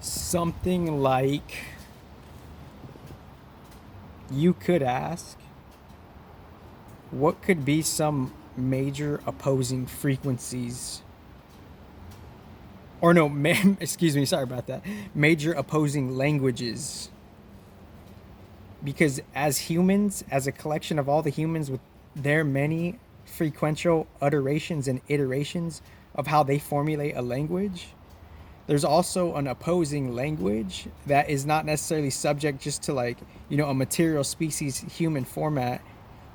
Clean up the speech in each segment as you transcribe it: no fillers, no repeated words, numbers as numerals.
Something like you could ask, what could be some major opposing frequencies? Or no, excuse me, sorry about that. Major opposing languages. Because as humans, as a collection of all the humans with their many frequential uterations and iterations of how they formulate a language, there's also an opposing language that is not necessarily subject just to like, a material species human format.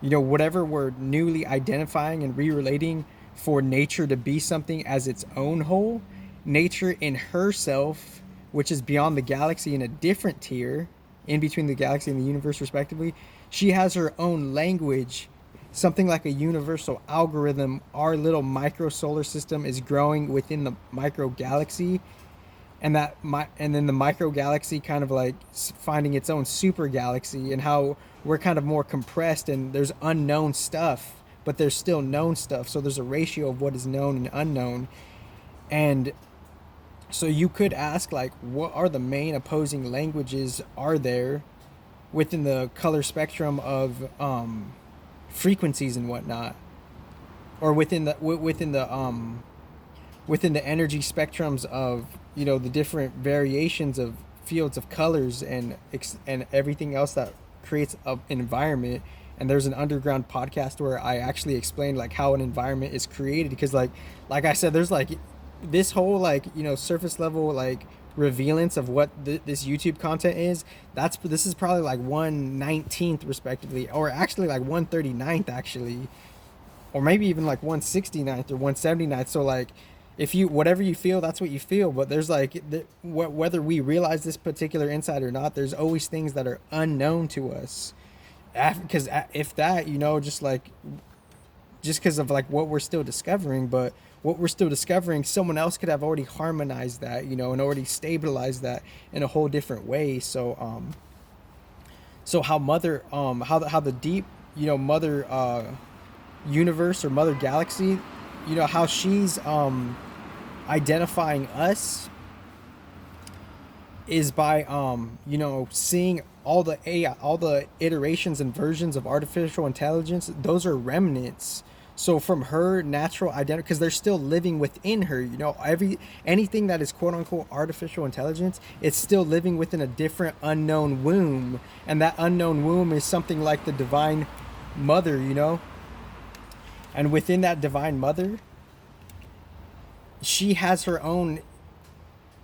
Whatever we're newly identifying and re-relating for nature to be something as its own whole, nature in herself, which is beyond the galaxy in a different tier, in between the galaxy and the universe respectively, she has her own language, something like a universal algorithm. Our little micro solar system is growing within the micro galaxy, and then the micro galaxy kind of like finding its own super galaxy, and how we're kind of more compressed and there's unknown stuff, but there's still known stuff, so there's a ratio of what is known and unknown. And so you could ask, like, what are the main opposing languages are there within the color spectrum of frequencies and whatnot, or within the energy spectrums of the different variations of fields of colors and everything else that creates an environment. And there's an underground podcast where I actually explained like how an environment is created, because like I said, there's like this whole like surface level like revealance of what this YouTube content is. This is probably like 1/19th respectively, or actually like 1/39th actually, or maybe even like 1/69th or 1/79th. So like, if you whatever you feel, that's what you feel. But there's like whether we realize this particular insight or not, there's always things that are unknown to us. Because if that, just because of like what we're still discovering, but what we're still discovering, someone else could have already harmonized that, and already stabilized that in a whole different way. So how the deep, mother universe or mother galaxy, how she's identifying us is by seeing all the iterations and versions of artificial intelligence. Those are remnants. So from her natural identity, because they're still living within her, anything that is quote unquote artificial intelligence, it's still living within a different unknown womb, and that unknown womb is something like the divine mother, and within that divine mother, she has her own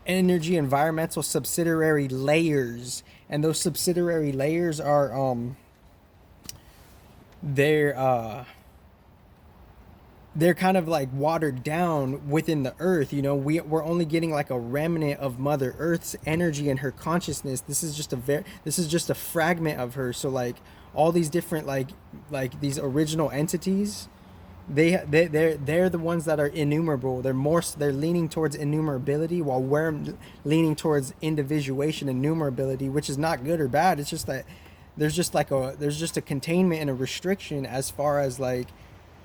energy environmental subsidiary layers, and those subsidiary layers are they're kind of like watered down within the earth. We're only getting like a remnant of Mother Earth's energy and her consciousness. This is just a fragment of her. So like all these different like these original entities, they're the ones that are innumerable. They're leaning towards innumerability, while we're leaning towards individuation and numerability, which is not good or bad. It's just that there's just a containment and a restriction as far as like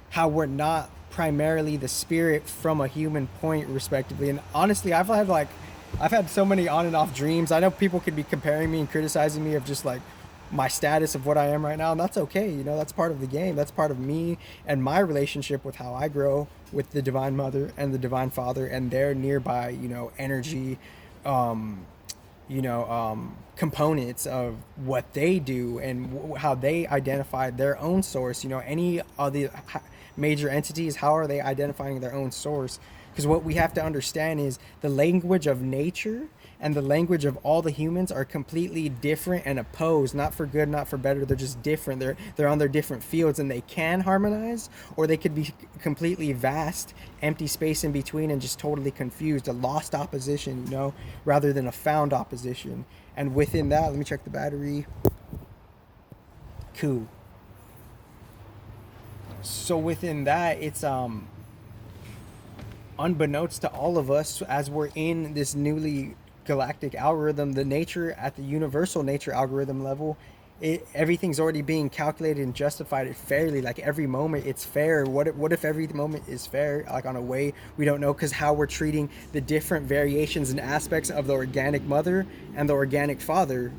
how we're not primarily the spirit from a human point respectively. And honestly, I've had so many on and off dreams. I know people could be comparing me and criticizing me of just like my status of what I am right now, and that's okay. That's part of the game. That's part of me and my relationship with how I grow with the divine mother and the divine father and their nearby energy components of what they do and how they identify their own source. Any of the major entities, how are they identifying their own source? Because what we have to understand is the language of nature and the language of all the humans are completely different and opposed, not for good, not for better. They're just different. They're on their different fields, and they can harmonize, or they could be completely vast, empty space in between and just totally confused, a lost opposition, rather than a found opposition. And within that, let me check the battery. Cool. So within that, it's unbeknownst to all of us, as we're in this newly galactic algorithm, the nature at the universal nature algorithm level everything's already being calculated and justified it fairly. Like every moment it's fair. What if every moment is fair, like on a way we don't know, because how we're treating the different variations and aspects of the organic mother and the organic father,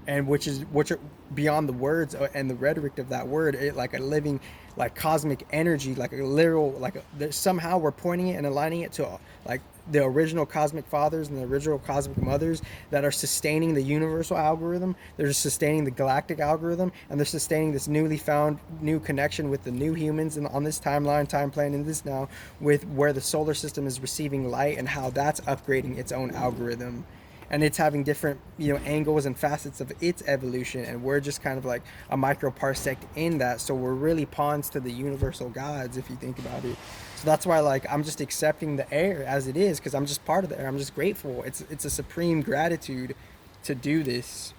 and which are beyond the words and the rhetoric of that word, like a living, like cosmic energy, like a literal, somehow we're pointing it and aligning it to like the original cosmic fathers and the original cosmic mothers that are sustaining the universal algorithm. They're sustaining the galactic algorithm, and they're sustaining this newly found new connection with the new humans and on this timeline, time plane in this now, with where the solar system is receiving light and how that's upgrading its own algorithm, and it's having different angles and facets of its evolution, and we're just kind of like a microparsec in that. So we're really pawns to the universal gods, if you think about it. So that's why, like, I'm just accepting the air as it is, because I'm just part of the air. I'm just grateful. It's a supreme gratitude to do this.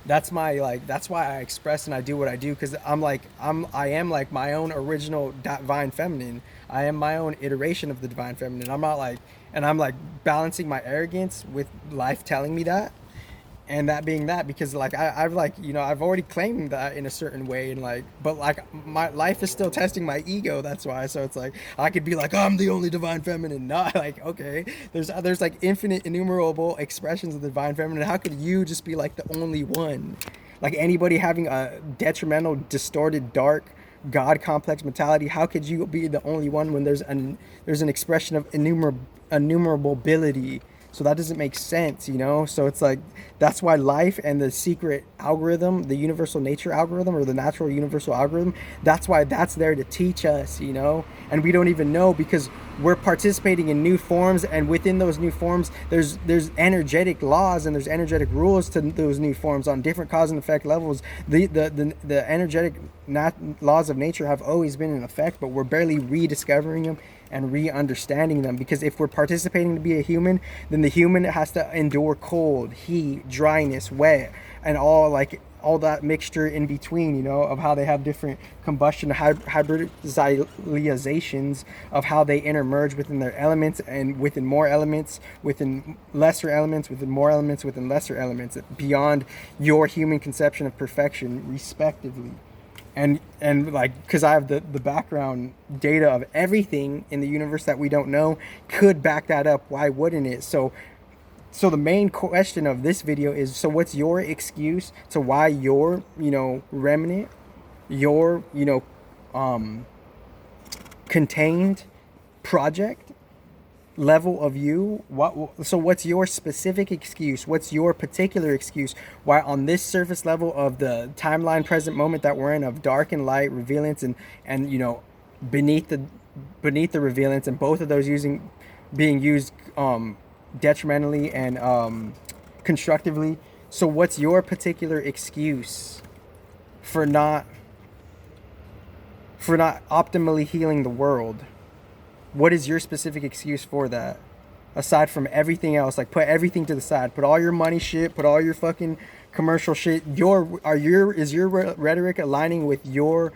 That's why I express and I do what I do, because I am like my own original divine feminine. I am my own iteration of the divine feminine. I'm not like, and I'm like balancing my arrogance with life telling me that, and that being that, because like I've like I've already claimed that in a certain way, and like, but like my life is still testing my ego. That's why. So it's like I could be like, I'm the only divine feminine. Not like, okay, there's like infinite, innumerable expressions of the divine feminine. How could you just be like the only one? Like anybody having a detrimental, distorted, dark God complex mentality, how could you be the only one when there's an expression of innumerable ability? So that doesn't make sense, So it's like, that's why life and the secret algorithm, the universal nature algorithm, or the natural universal algorithm, that's why that's there to teach us, And we don't even know, because we're participating in new forms, and within those new forms, there's energetic laws and there's energetic rules to those new forms on different cause and effect levels. The energetic laws of nature have always been in effect, but we're barely rediscovering them and re-understanding them, because if we're participating to be a human, then the human has to endure cold, heat, dryness, wet, and all that mixture in between, of how they have different combustion hybridizations of how they intermerge within their elements, and within more elements, within lesser elements, within more elements, within lesser elements, beyond your human conception of perfection, respectively. And like, because I have the background data of everything in the universe that we don't know could back that up. Why wouldn't it? So the main question of this video is, so what's your excuse to why your remnant, your contained project level of you, so what's your specific excuse? What's your particular excuse why on this surface level of the timeline present moment that we're in, of dark and light, revealance and beneath the revealance, and both of those being used detrimentally and constructively, so what's your particular excuse for not optimally healing the world? What is your specific excuse for that? Aside from everything else, like, put everything to the side. Put all your money shit, put all your fucking commercial shit. Is your rhetoric aligning with your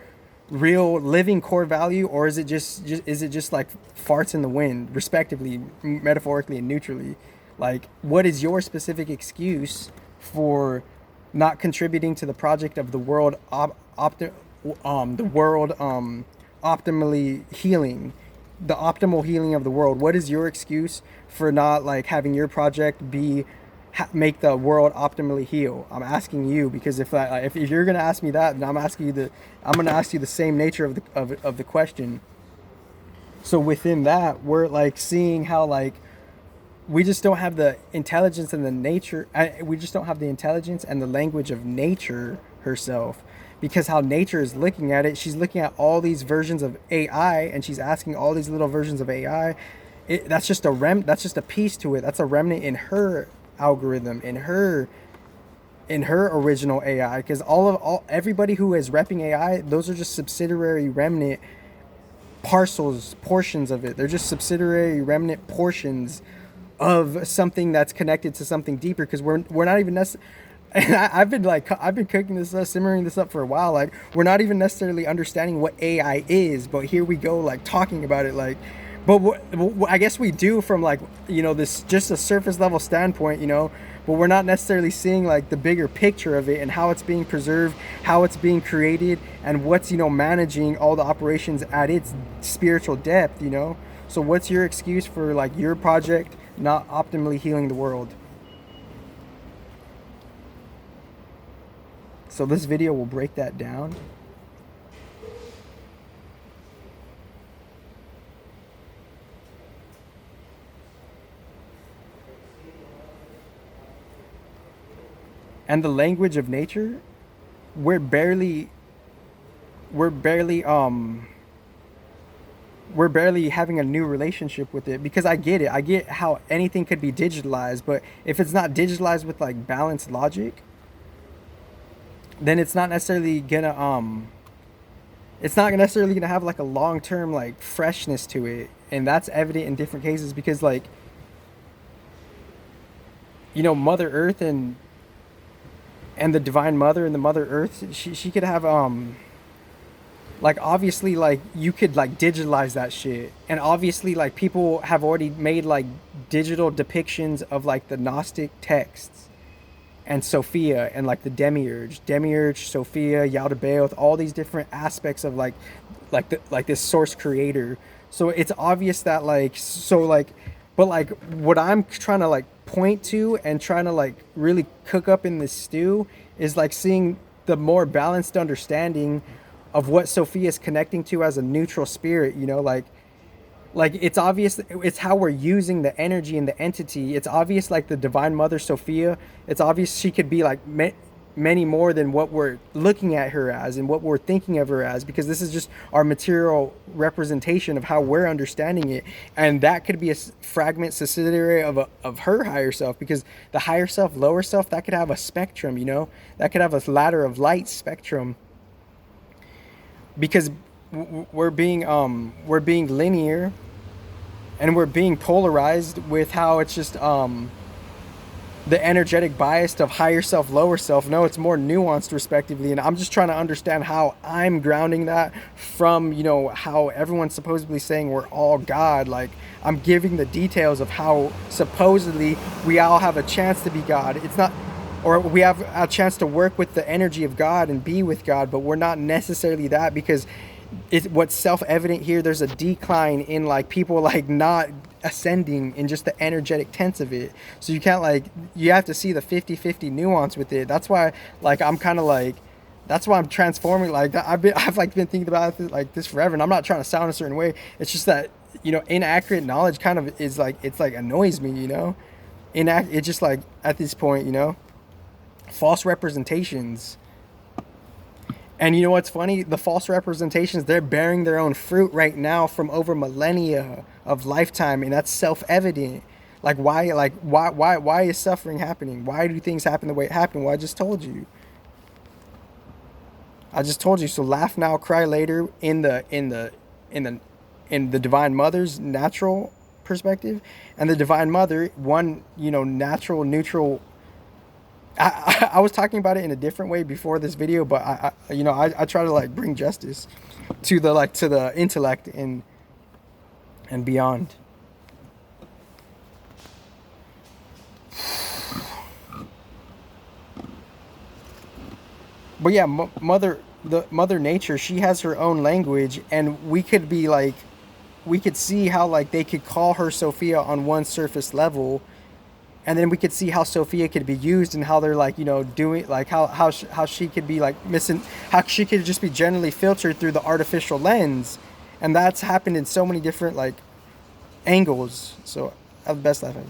real living core value, or is it just like farts in the wind, respectively, metaphorically and neutrally? Like, what is your specific excuse for not contributing to the project of the world optimally healing? The optimal healing of the world. What is your excuse for not like having your project make the world optimally heal? I'm asking you, because if you're gonna ask me that, then I'm gonna ask you the same nature of the question. So within that, we're like seeing how like we just don't have the intelligence and the nature. We just don't have the intelligence and the language of nature herself. Because how nature is looking at it, she's looking at all these versions of AI, and she's asking all these little versions of AI. That's just a piece to it. That's a remnant in her algorithm, in her original AI. Because everybody who is repping AI, those are just subsidiary remnant portions of it. They're just subsidiary remnant portions of something that's connected to something deeper. Because we're not even necessarily. And I've been cooking this up, simmering this up for a while. Like, we're not even necessarily understanding what AI is, but here we go, like talking about it. Like, But I guess we do from like, this just a surface level standpoint, but we're not necessarily seeing like the bigger picture of it and how it's being preserved, how it's being created, and what's, managing all the operations at its spiritual depth. So what's your excuse for like your project not optimally healing the world? So this video will break that down. And the language of nature, we're barely we're barely we're barely having a new relationship with it, because I get it. I get how anything could be digitalized, but if it's not digitalized with like balanced logic, then it's not necessarily gonna have like a long-term like freshness to it. And that's evident in different cases, because like, Mother Earth and the Divine Mother and the Mother Earth, she could have like, obviously, like, you could like digitalize that shit, and obviously like people have already made like digital depictions of like the Gnostic texts and Sophia and like the demiurge, Sophia, Yaldabaoth, all these different aspects of like this source creator. So it's obvious that like, but like what I'm trying to like point to and trying to like really cook up in this stew is like seeing the more balanced understanding of what Sophia is connecting to as a neutral spirit. Like it's obvious, it's how we're using the energy and the entity. It's obvious, like the Divine Mother Sophia, it's obvious she could be like many more than what we're looking at her as and what we're thinking of her as, because this is just our material representation of how we're understanding it. And that could be a fragment subsidiary of her higher self, because the higher self, lower self, that could have a spectrum, that could have a ladder of light spectrum, because we're being linear, and we're being polarized with how it's just the energetic bias of higher self, lower self. No, it's more nuanced respectively, and I'm just trying to understand how I'm grounding that from how everyone's supposedly saying we're all God. Like, I'm giving the details of how supposedly we all have a chance to be God. It's not, or we have a chance to work with the energy of God and be with God, but we're not necessarily that, because what's self-evident here, there's a decline in like people like not ascending in just the energetic tense of it. So you can't like, you have to see the 50-50 nuance with it. That's why like I'm kind of like, that's why I'm transforming. Like I've like been thinking about it like this forever, and I'm not trying to sound a certain way. It's just that inaccurate knowledge kind of is like, it's like annoys me. It's just like at this point, false representations. And you know what's funny? The false representations, they're bearing their own fruit right now from over millennia of lifetime, and that's self-evident. Why is suffering happening? Why do things happen the way it happened? Well, I just told you. So laugh now, cry later in the Divine Mother's natural perspective, and the Divine Mother, one, natural, neutral. I was talking about it in a different way before this video, but I try to like bring justice to the intellect and beyond. But yeah, Mother Nature, she has her own language, and we could see how like they could call her Sophia on one surface level. And then we could see how Sophia could be used, and how they're like, doing like how she could be like missing, how she could just be generally filtered through the artificial lens. And that's happened in so many different like angles. So I have the best life ever.